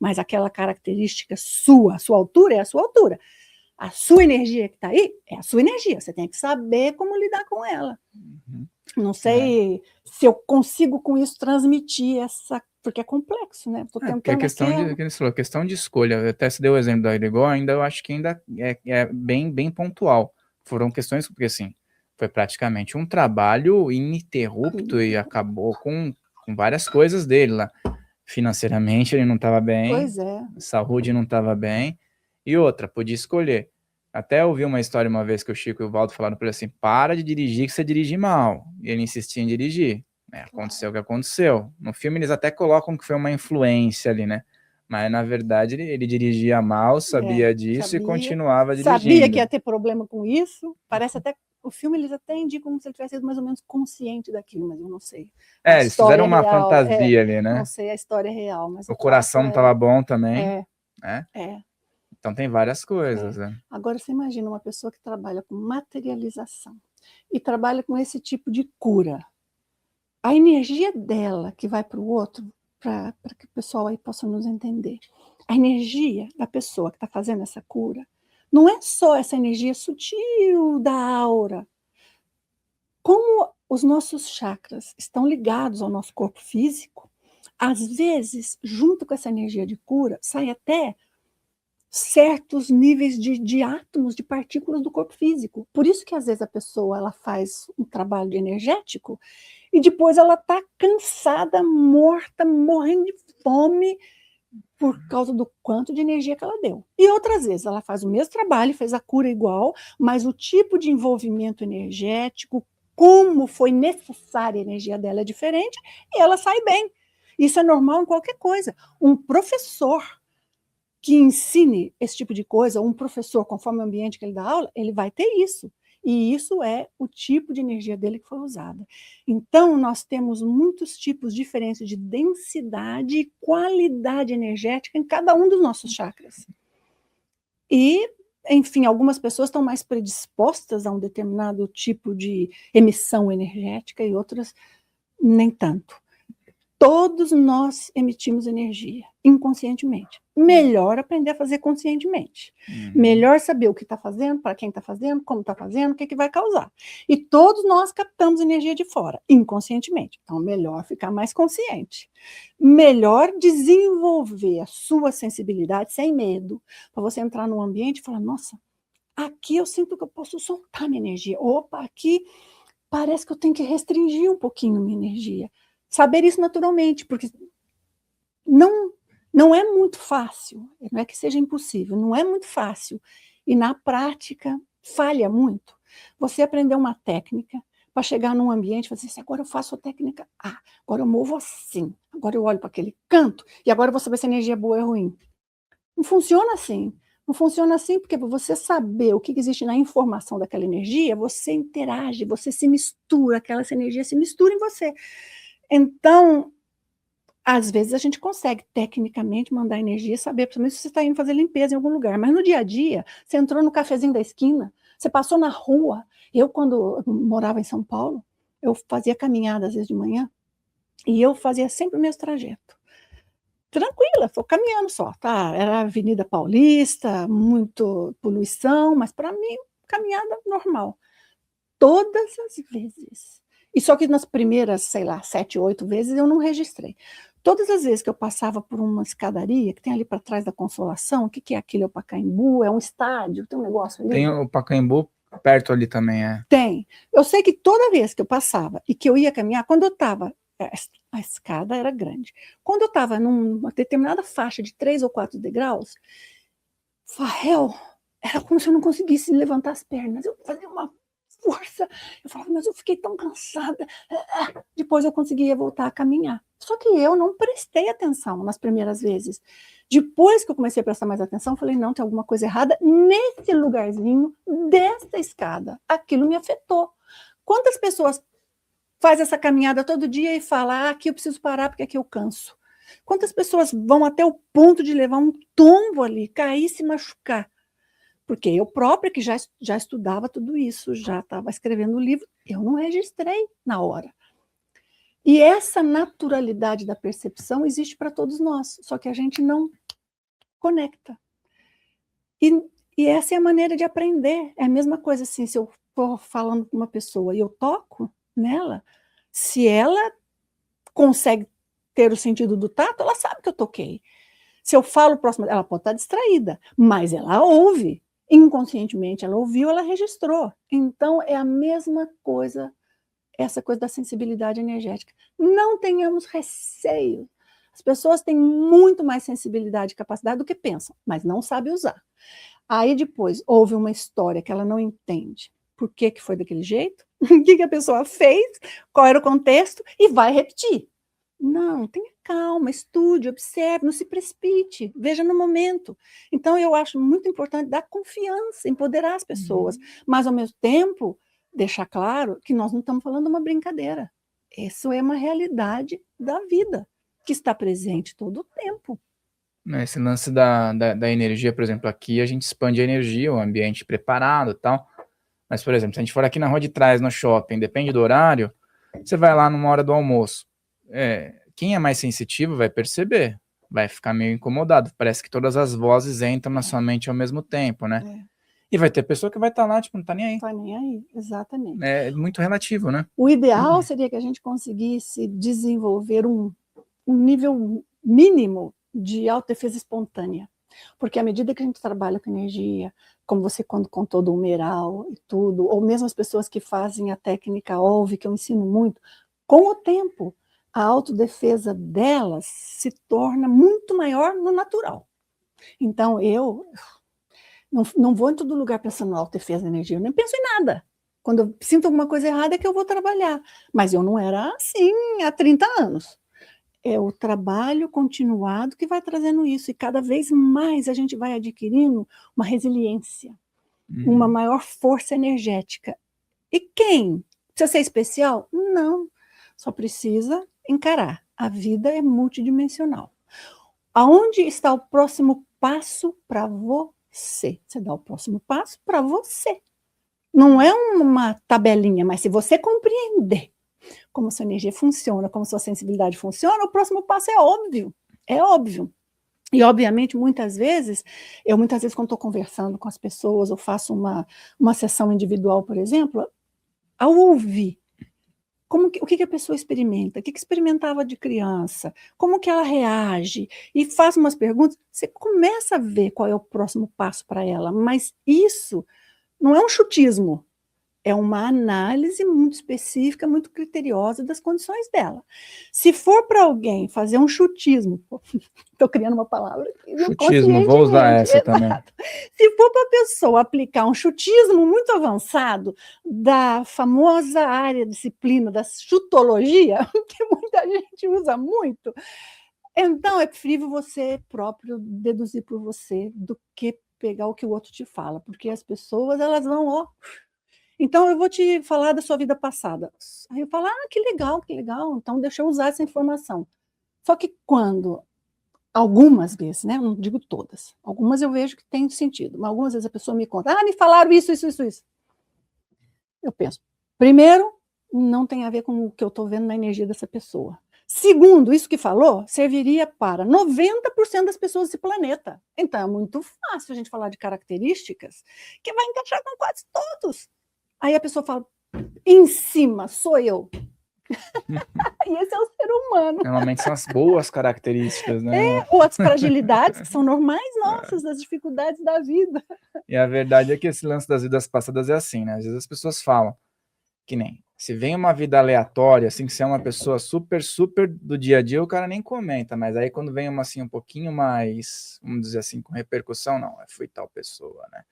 mas aquela característica sua, a sua altura é a sua altura. A sua energia que está aí é a sua energia. Você tem que saber como lidar com ela. Não sei se eu consigo com isso transmitir essa... Porque é complexo, né? Estou Porque a tentando questão aqui... que você falou, questão de escolha, até se deu o exemplo da Egregor, ainda eu acho que ainda é bem pontual. Foram questões, porque assim, foi praticamente um trabalho ininterrupto e acabou com várias coisas dele lá. Financeiramente ele não estava bem, Pois é. saúde não estava bem, e outra, podia escolher. Até eu ouvi uma história uma vez que o Chico e o Valdo falaram para ele assim, para de dirigir que você dirige mal. E ele insistia em dirigir. Aconteceu o que aconteceu. No filme eles até colocam que foi uma influência ali, né? Mas na verdade ele dirigia mal, sabia disso e continuava dirigindo. Sabia que ia ter problema com isso. Parece até... O filme eles até indicam como se ele tivesse sido mais ou menos consciente daquilo, mas eu não sei. Eles fizeram uma fantasia ali, né? Não sei a história real, mas o coração não estava bom também. É. Então tem várias coisas. Agora você imagina uma pessoa que trabalha com materialização e trabalha com esse tipo de cura. A energia dela que vai para o outro, para que o pessoal aí possa nos entender, a energia da pessoa que está fazendo essa cura não é só essa energia sutil da aura. Como os nossos chakras estão ligados ao nosso corpo físico, às vezes, junto com essa energia de cura, sai até certos níveis de átomos, de partículas do corpo físico. Por isso que, às vezes, a pessoa ela faz um trabalho energético e depois ela está cansada, morta, morrendo de fome por causa do quanto de energia que ela deu. E outras vezes ela faz o mesmo trabalho, fez a cura igual, mas o tipo de envolvimento energético, como foi necessária a energia dela é diferente, e ela sai bem. Isso é normal em qualquer coisa. Um professor que ensine esse tipo de coisa, um professor, conforme o ambiente que ele dá aula, ele vai ter isso. E isso é o tipo de energia dele que foi usada. Então, nós temos muitos tipos diferentes de densidade e qualidade energética em cada um dos nossos chakras. E, enfim, algumas pessoas estão mais predispostas a um determinado tipo de emissão energética e outras nem tanto. Todos nós emitimos energia, inconscientemente. Melhor aprender a fazer conscientemente. Melhor saber o que está fazendo, para quem está fazendo, como está fazendo, o que vai causar. E todos nós captamos energia de fora, inconscientemente. Então, melhor ficar mais consciente. Melhor desenvolver a sua sensibilidade sem medo, para você entrar num ambiente e falar, nossa, aqui eu sinto que eu posso soltar minha energia. Opa, aqui parece que eu tenho que restringir um pouquinho minha energia. Saber isso naturalmente, porque não é muito fácil, não é que seja impossível, não é muito fácil. E na prática, falha muito. Você aprender uma técnica para chegar num ambiente e fazer assim, agora eu faço a técnica A, agora eu movo assim, agora eu olho para aquele canto, e agora eu vou saber se a energia é boa ou ruim. Não funciona assim. Não funciona assim porque para você saber o que existe na informação daquela energia, você interage, você se mistura, aquela energia se mistura em você. Então, às vezes a gente consegue tecnicamente mandar energia, saber, principalmente se você está indo fazer limpeza em algum lugar, mas no dia a dia, você entrou no cafezinho da esquina, você passou na rua. Eu, quando morava em São Paulo, eu fazia caminhada às vezes de manhã, e eu fazia sempre o mesmo trajeto. Tranquila, estou caminhando só, tá? Era a Avenida Paulista, muito poluição, mas para mim, caminhada normal. Todas as vezes. E só que nas primeiras, sei lá, 7, 8 vezes eu não registrei. Todas as vezes que eu passava por uma escadaria, que tem ali para trás da Consolação, o que é aquilo? É o Pacaembu? É um estádio? Tem um negócio ali? Tem o Pacaembu perto ali também, Tem. Eu sei que toda vez que eu passava e que eu ia caminhar, quando eu estava... A escada era grande. Quando eu estava numa determinada faixa de 3 ou 4 degraus, era como se eu não conseguisse levantar as pernas. Eu fazia uma força. Eu falava, mas eu fiquei tão cansada. Depois eu conseguia voltar a caminhar. Só que eu não prestei atenção nas primeiras vezes. Depois que eu comecei a prestar mais atenção, eu falei, não, tem alguma coisa errada nesse lugarzinho dessa escada. Aquilo me afetou. Quantas pessoas faz essa caminhada todo dia e fala, aqui eu preciso parar porque aqui eu canso. Quantas pessoas vão até o ponto de levar um tombo ali, cair e se machucar? Porque eu própria, que já estudava tudo isso, já estava escrevendo o livro, eu não registrei na hora. E essa naturalidade da percepção existe para todos nós, só que a gente não conecta. E essa é a maneira de aprender. É a mesma coisa assim, se eu for falando com uma pessoa e eu toco nela, se ela consegue ter o sentido do tato, ela sabe que eu toquei. Se eu falo próximo, ela pode estar distraída, mas ela ouve. Inconscientemente ela ouviu, ela registrou. Então é a mesma coisa, essa coisa da sensibilidade energética. Não tenhamos receio. As pessoas têm muito mais sensibilidade e capacidade do que pensam, mas não sabem usar. Aí depois houve uma história que ela não entende. Por que foi daquele jeito? O que a pessoa fez? Qual era o contexto? E vai repetir. Não, tenha calma, estude, observe, não se precipite, veja no momento. Então, eu acho muito importante dar confiança, empoderar as pessoas, mas, ao mesmo tempo, deixar claro que nós não estamos falando de uma brincadeira. Isso é uma realidade da vida, que está presente todo o tempo. Esse lance da energia, por exemplo, aqui a gente expande a energia, o ambiente preparado e tal. Mas, por exemplo, se a gente for aqui na rua de trás, no shopping, depende do horário, você vai lá numa hora do almoço. Quem é mais sensitivo vai perceber, vai ficar meio incomodado. Parece que todas as vozes entram na sua mente ao mesmo tempo, né? E vai ter pessoa que vai estar lá, tipo, não tá nem aí. Não tá nem aí, exatamente. É muito relativo, né? O ideal seria que a gente conseguisse desenvolver um nível mínimo de autodefesa espontânea. Porque à medida que a gente trabalha com energia, como você quando contou do humeral e tudo, ou mesmo as pessoas que fazem a técnica OLV, que eu ensino muito, com o tempo, a autodefesa delas se torna muito maior no natural. Então, eu não vou em todo lugar pensando na autodefesa da energia, eu nem penso em nada. Quando eu sinto alguma coisa errada é que eu vou trabalhar. Mas eu não era assim há 30 anos. É o trabalho continuado que vai trazendo isso, e cada vez mais a gente vai adquirindo uma resiliência, uma maior força energética. E quem? Precisa ser especial? Não, só precisa encarar. A vida é multidimensional. Aonde está o próximo passo para você? Você dá o próximo passo para você. Não é uma tabelinha, mas se você compreender como sua energia funciona, como sua sensibilidade funciona, o próximo passo é óbvio, é óbvio. E, obviamente, muitas vezes, quando estou conversando com as pessoas, ou faço uma sessão individual, por exemplo, ao ouvir o que a pessoa experimenta, o que experimentava de criança, como que ela reage, e faz umas perguntas, você começa a ver qual é o próximo passo para ela, mas isso não é um chutismo, é uma análise muito específica, muito criteriosa das condições dela. Se for para alguém fazer um chutismo, estou criando uma palavra aqui, chutismo, vou usar essa também. Se for para a pessoa aplicar um chutismo muito avançado da famosa área, disciplina da chutologia, que muita gente usa muito, então é preferível você próprio deduzir por você do que pegar o que o outro te fala, porque as pessoas elas vão, então eu vou te falar da sua vida passada. Aí eu falo, que legal, então deixa eu usar essa informação. Só que quando, algumas vezes, né, não digo todas, algumas eu vejo que tem sentido, mas algumas vezes a pessoa me conta, me falaram isso. Eu penso, primeiro, não tem a ver com o que eu estou vendo na energia dessa pessoa. Segundo, isso que falou serviria para 90% das pessoas desse planeta. Então é muito fácil a gente falar de características que vai encaixar com quase todos. Aí a pessoa fala, em cima, sou eu. E esse é o ser humano. Normalmente são as boas características, né? Ou as fragilidades que são normais nossas, das dificuldades da vida. E a verdade é que esse lance das vidas passadas é assim, né? Às vezes as pessoas falam, que nem, se vem uma vida aleatória, assim, que você é uma pessoa super, super do dia a dia, o cara nem comenta, mas aí quando vem uma, assim, um pouquinho mais, vamos dizer assim, com repercussão, não, foi tal pessoa, né?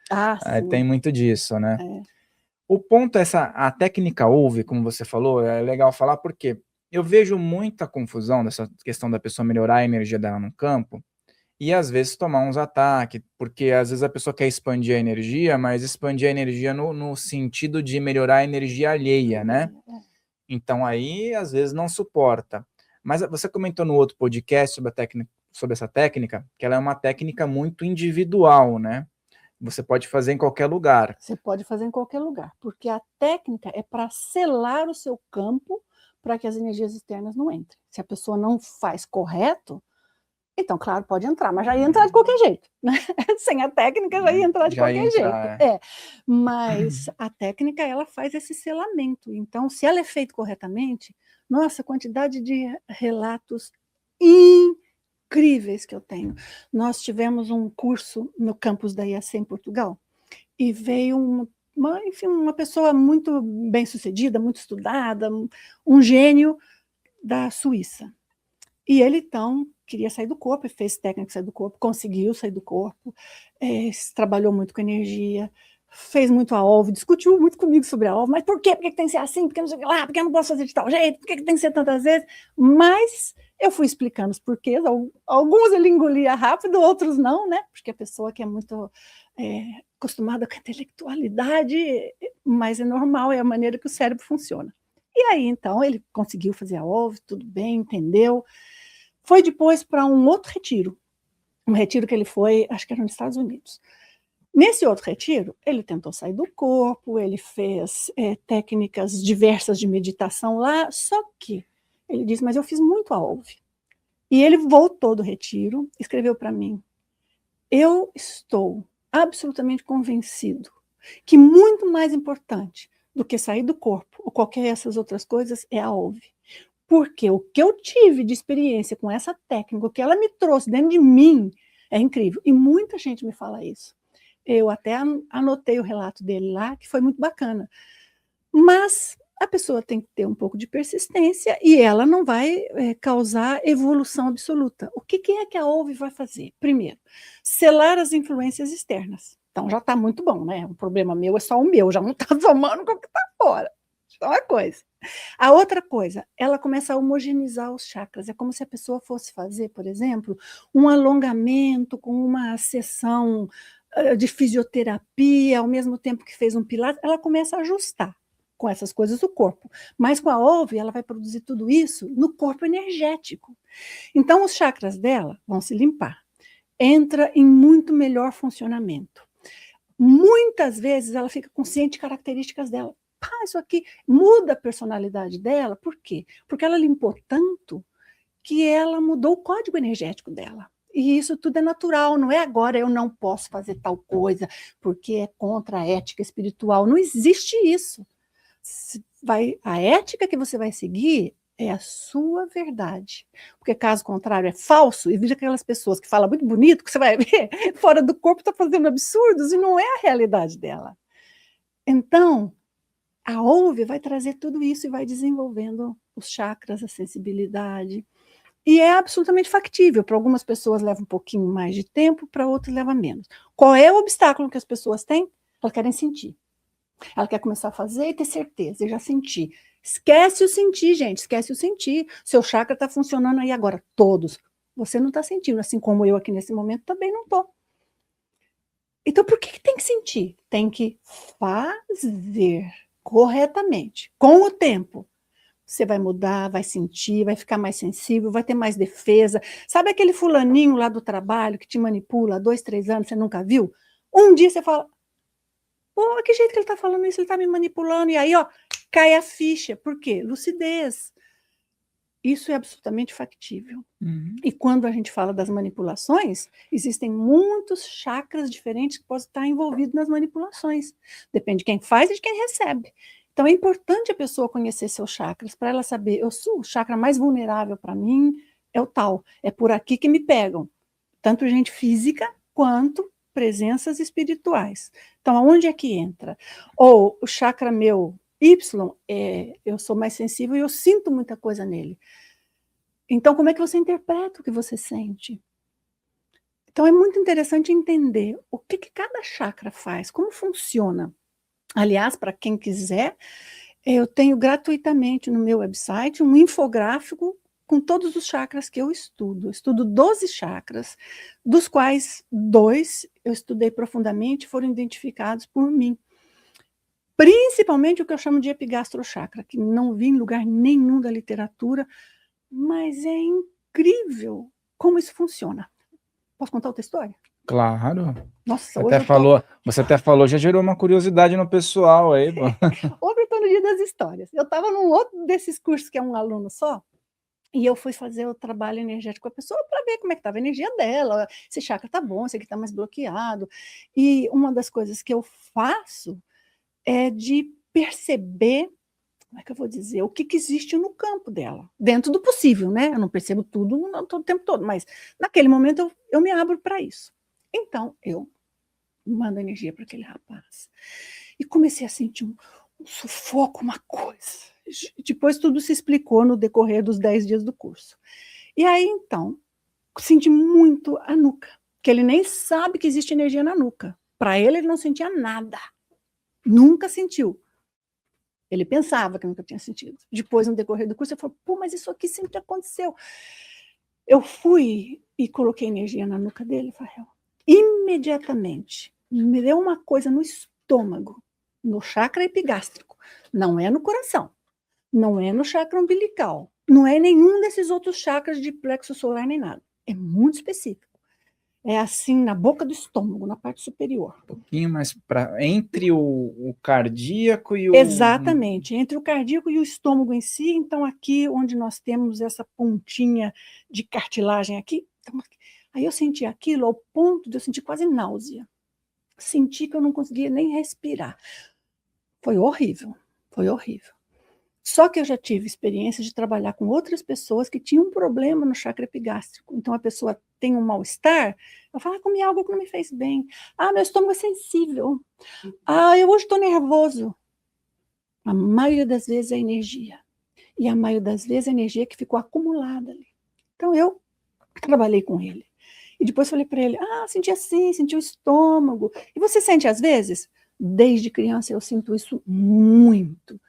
Aí tem muito disso, né? O ponto é a técnica OLV, como você falou, é legal falar porque eu vejo muita confusão dessa questão da pessoa melhorar a energia dela no campo e às vezes tomar uns ataques, porque às vezes a pessoa quer expandir a energia, mas expandir a energia no sentido de melhorar a energia alheia, né? Então aí às vezes não suporta. Mas você comentou no outro podcast sobre essa técnica, que ela é uma técnica muito individual, né? Você pode fazer em qualquer lugar. Você pode fazer em qualquer lugar, porque a técnica é para selar o seu campo para que as energias externas não entrem. Se a pessoa não faz correto, Então, claro, pode entrar, mas já ia entrar de qualquer jeito, né? Sem a técnica já ia entrar de Já ia qualquer entrar, jeito. Mas a técnica, ela faz esse selamento. Então, se ela é feita corretamente, nossa, a quantidade de relatos incríveis que eu tenho. Nós tivemos um curso no campus da IAC em Portugal, e veio enfim, uma pessoa muito bem-sucedida, muito estudada, um gênio da Suíça. E ele, então, queria sair do corpo, fez técnica de sair do corpo, conseguiu sair do corpo, trabalhou muito com energia, fez muito a OLV, discutiu muito comigo sobre a OLV, mas por quê? Por que tem que ser assim? Por que não sei lá? Por que eu não posso fazer de tal jeito? Por que tem que ser tantas vezes? Mas eu fui explicando os porquês, alguns ele engolia rápido, outros não, né? Porque a pessoa que é muito acostumada com a intelectualidade, mas é normal, é a maneira que o cérebro funciona. E aí, então, ele conseguiu fazer a OLV, tudo bem, entendeu? Foi depois para um outro retiro, um retiro que ele foi, acho que era nos Estados Unidos. Nesse outro retiro, ele tentou sair do corpo, ele fez técnicas diversas de meditação lá, só que ele disse, mas eu fiz muito a OLV. E ele voltou do retiro, escreveu para mim, eu estou absolutamente convencido que muito mais importante do que sair do corpo ou qualquer dessas outras coisas é a OLV. Porque o que eu tive de experiência com essa técnica, o que ela me trouxe dentro de mim, é incrível. E muita gente me fala isso. Eu até anotei o relato dele lá, que foi muito bacana. Mas a pessoa tem que ter um pouco de persistência e ela não vai causar evolução absoluta. O que é que a OLV vai fazer? Primeiro, selar as influências externas. Então já está muito bom, né? O problema meu é só o meu, já não está somando com o que está fora. Então é uma coisa. A outra coisa, ela começa a homogeneizar os chakras. É como se a pessoa fosse fazer, por exemplo, um alongamento com uma sessão de fisioterapia, ao mesmo tempo que fez um pilates, ela começa a ajustar com essas coisas do corpo. Mas com a OLV, ela vai produzir tudo isso no corpo energético. Então, os chakras dela vão se limpar. Entra em muito melhor funcionamento. Muitas vezes ela fica consciente de características dela. Isso aqui muda a personalidade dela. Por quê? Porque ela limpou tanto que ela mudou o código energético dela. E isso tudo é natural, não é agora eu não posso fazer tal coisa porque é contra a ética espiritual. Não existe isso. A ética que você vai seguir é a sua verdade. Porque caso contrário é falso, e veja aquelas pessoas que falam muito bonito, que você vai ver, fora do corpo está fazendo absurdos, e não é a realidade dela. Então, a OLV vai trazer tudo isso e vai desenvolvendo os chakras, a sensibilidade. E é absolutamente factível. Para algumas pessoas leva um pouquinho mais de tempo, para outras leva menos. Qual é o obstáculo que as pessoas têm? Elas querem sentir. Ela quer começar a fazer e ter certeza, e já sentir. Esquece o sentir, gente, esquece o sentir. Seu chakra está funcionando aí agora, todos. Você não está sentindo, assim como eu aqui nesse momento também não estou. Então, por que tem que sentir? Tem que fazer corretamente, com o tempo. Você vai mudar, vai sentir, vai ficar mais sensível, vai ter mais defesa. Sabe aquele fulaninho lá do trabalho que te manipula há 2, 3 anos, você nunca viu? Um dia você fala, pô, que jeito que ele está falando isso, ele está me manipulando. E aí, ó, cai a ficha. Por quê? Lucidez. Isso é absolutamente factível. E quando a gente fala das manipulações, existem muitos chakras diferentes que podem estar envolvidos nas manipulações. Depende de quem faz e de quem recebe. Então, é importante a pessoa conhecer seus chakras, para ela saber, o chakra mais vulnerável para mim é o tal. É por aqui que me pegam. Tanto gente física, quanto presenças espirituais. Então, aonde é que entra? Ou o chakra meu Y, eu sou mais sensível e eu sinto muita coisa nele. Então, como é que você interpreta o que você sente? Então, é muito interessante entender o que cada chakra faz, como funciona. Aliás, para quem quiser, eu tenho gratuitamente no meu website um infográfico com todos os chakras que eu estudo. Eu estudo 12 chakras, dos quais 2 eu estudei profundamente, foram identificados por mim. Principalmente o que eu chamo de epigastrochakra, que não vi em lugar nenhum da literatura, mas é incrível como isso funciona. Posso contar outra história? Claro. Nossa, Você até falou, já gerou uma curiosidade no pessoal aí. Hoje eu estou no dia das histórias. Eu estava num outro desses cursos que é um aluno só, E eu fui fazer o trabalho energético com a pessoa para ver como é que estava a energia dela, se chakra está bom, se aqui está mais bloqueado. E uma das coisas que eu faço é de perceber, como é que eu vou dizer, o que existe no campo dela, dentro do possível, né? Eu não percebo tudo todo o tempo todo, mas naquele momento eu me abro para isso. Então, eu mando energia para aquele rapaz. E comecei a sentir um sufoco, uma coisa. Depois tudo se explicou no decorrer dos 10 dias do curso. E aí, então, senti muito a nuca, que ele nem sabe que existe energia na nuca. Para ele não sentia nada. Nunca sentiu. Ele pensava que nunca tinha sentido. Depois, no decorrer do curso, ele falou, pô, mas isso aqui sempre aconteceu. Eu fui e coloquei energia na nuca dele, Rafael. Imediatamente, me deu uma coisa no estômago, no chakra epigástrico. Não é no coração, não é no chakra umbilical, não é nenhum desses outros chakras de plexo solar nem nada. É muito específico. É assim, na boca do estômago, na parte superior. Um pouquinho mais entre o cardíaco e o... Exatamente, entre o cardíaco e o estômago em si. Então, aqui onde nós temos essa pontinha de cartilagem aqui, aí eu senti aquilo ao ponto de eu sentir quase náusea. Senti que eu não conseguia nem respirar. Foi horrível, foi horrível. Só que eu já tive experiência de trabalhar com outras pessoas que tinham um problema no chakra epigástrico. Então, a pessoa tem um mal-estar, eu falo, comi algo que não me fez bem. Meu estômago é sensível. Eu hoje estou nervoso. A maioria das vezes é energia. E a maioria das vezes é energia que ficou acumulada ali. Então, eu trabalhei com ele. E depois falei para ele, senti assim, senti o estômago. E você sente às vezes? Desde criança eu sinto isso muito.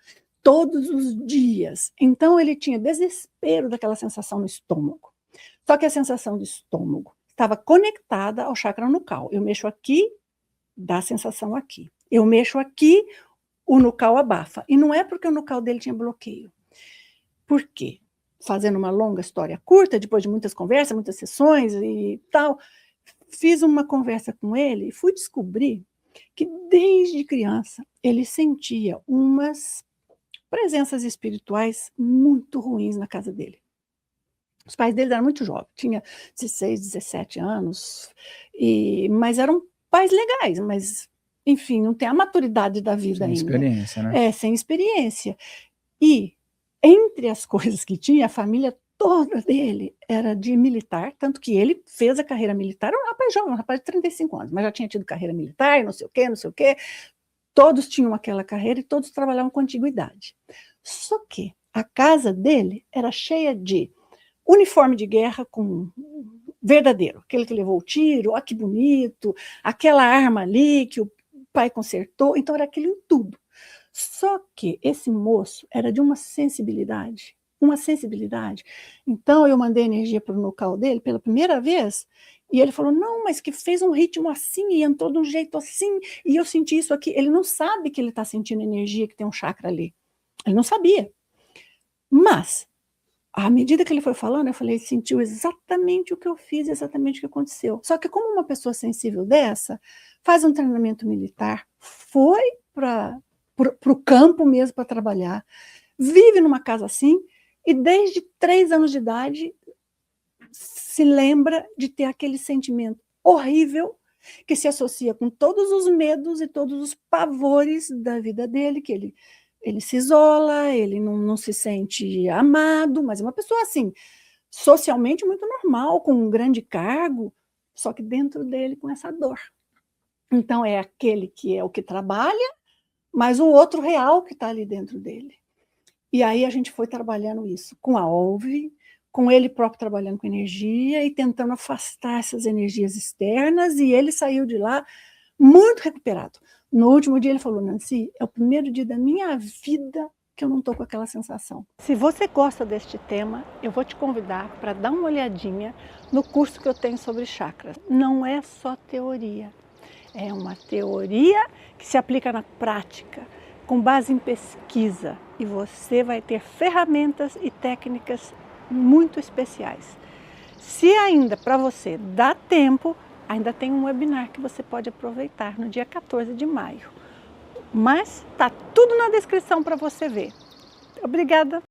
Todos os dias. Então, ele tinha desespero daquela sensação no estômago. Só que a sensação do estômago estava conectada ao chakra nucal. Eu mexo aqui, dá a sensação aqui. Eu mexo aqui, o nucal abafa. E não é porque o nucal dele tinha bloqueio. Por quê? Fazendo uma longa história curta, depois de muitas conversas, muitas sessões e tal, fiz uma conversa com ele e fui descobrir que desde criança ele sentia umas presenças espirituais muito ruins na casa dele. Os pais dele eram muito jovens, tinha 16, 17 anos, mas eram pais legais, mas, enfim, não tem a maturidade da vida ainda. Sem experiência, né? Sem experiência. E, entre as coisas que tinha, a família toda dele era de militar, tanto que ele fez a carreira militar, era um rapaz jovem, um rapaz de 35 anos, mas já tinha tido carreira militar, não sei o quê. Todos tinham aquela carreira e todos trabalhavam com antiguidade. Só que a casa dele era cheia de uniforme de guerra com verdadeiro, aquele que levou o tiro, que bonito, aquela arma ali que o pai consertou, então era aquilo em tudo. Só que esse moço era de uma sensibilidade. Então eu mandei energia para o nucal dele pela primeira vez, e ele falou, não, mas que fez um ritmo assim, e entrou de um jeito assim, e eu senti isso aqui. Ele não sabe que ele está sentindo energia, que tem um chakra ali. Ele não sabia. Mas, à medida que ele foi falando, eu falei, ele sentiu exatamente o que eu fiz, exatamente o que aconteceu. Só que como uma pessoa sensível dessa, faz um treinamento militar, foi para o campo mesmo para trabalhar, vive numa casa assim, e desde 3 anos de idade se lembra de ter aquele sentimento horrível que se associa com todos os medos e todos os pavores da vida dele, que ele se isola, ele não se sente amado, mas é uma pessoa assim, socialmente muito normal, com um grande cargo, só que dentro dele com essa dor. Então é aquele que é o que trabalha, mas o outro real que está ali dentro dele. E aí a gente foi trabalhando isso com a Olve, com ele próprio trabalhando com energia e tentando afastar essas energias externas, e ele saiu de lá muito recuperado. No último dia ele falou, Nancy, é o primeiro dia da minha vida que eu não estou com aquela sensação. Se você gosta deste tema, eu vou te convidar para dar uma olhadinha no curso que eu tenho sobre chakras. Não é só teoria, é uma teoria que se aplica na prática, com base em pesquisa, e você vai ter ferramentas e técnicas muito especiais. Se ainda para você dá tempo, ainda tem um webinar que você pode aproveitar no dia 14 de maio. Mas tá tudo na descrição para você ver. Obrigada!